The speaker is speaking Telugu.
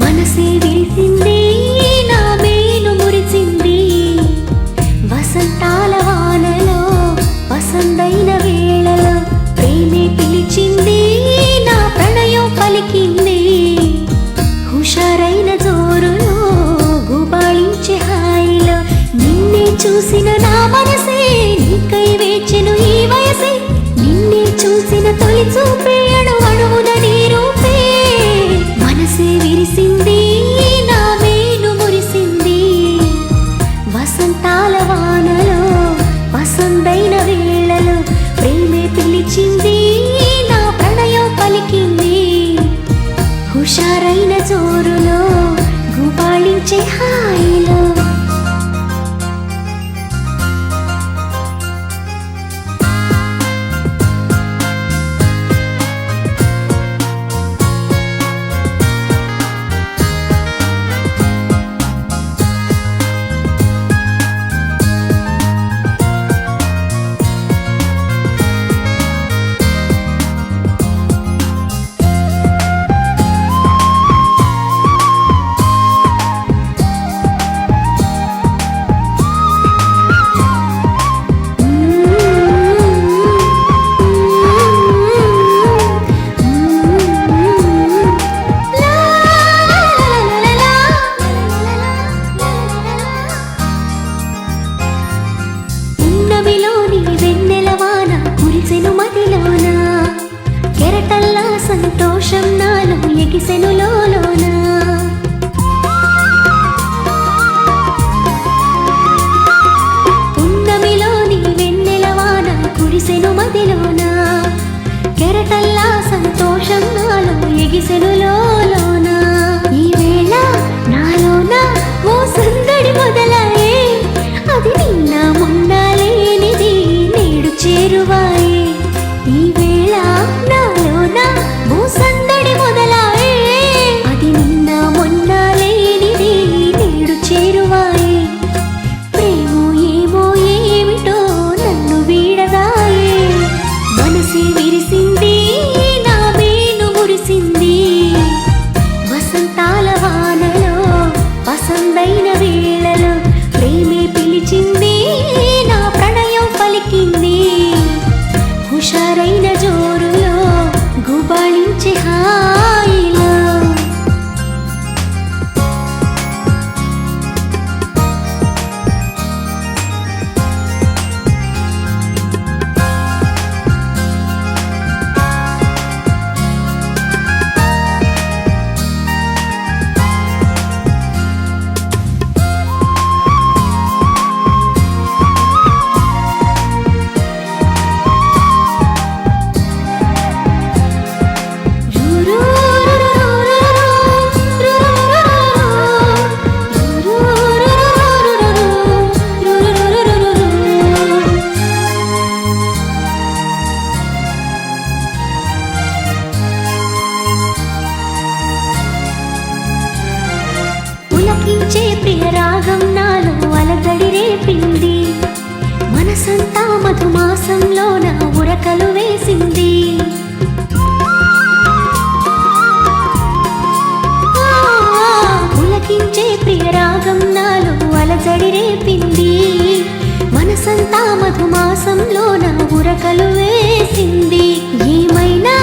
మనసే విరిసింది నా మేలు మురిసింది వసంతాల వానలో వసంతైన వేళలో ప్రేమే పిలిచింది నా ప్రణయం పలికింది హుషారైన జోరులో గుబాళించే హాయిలో నిన్నే చూసిన నా మనసే నీకై వేచెను ఈ వయసే నిన్నే చూసిన తొలి చూపే అణువణువున నీ రూపే మనసే విరిసింది నా మేలు మురిసింది వసంతాల వానలో వసంతైన వేళలో ప్రేమే పిలిచింది నా ప్రణయం పలికింది హుషారైన జోరులో గుబాళించే హాయిలో కెరటల్లా సంతోషం నాలో ఎగిసెను లోలోన పున్నమిలోని వెన్నెలవాన కురిసెను మదిలోన కెరటల్లా సంతోషం నాలో ఎగిసెను లోలోన ఈ వేళ నాలోన ఓ సందడి మొదలాయే అది నిన్న మొన్న లేనిది నేడు చేరువాయే ఈ వేళ నాలోన ఓ సందడి మొదలాయే అది నిన్న మొన్న లేనిది నేడు చేరువాయే ప్రేమో ఏమో ఏమిటో నన్ను వీడదాయే మనసే విరిసింది నా మేలు మురిసింది వసంతాల వానలో వసంతైన వేళలో ప్రేమే పిలిచింది నా ప్రణయం పలికింది హుషారైన జోరులో గుబాళించే హాయిలో పులకించే ప్రియ రాగం నాలో అలజడి రేపింది మనసంతా మధుమాసంలో నా ఉరకలు వేసింది పులకించే ప్రియ రాగం నాలో అలజడి రేపింది మనసంతా మధుమాసంలో నా ఉరకలు వేసింది ఏమైనా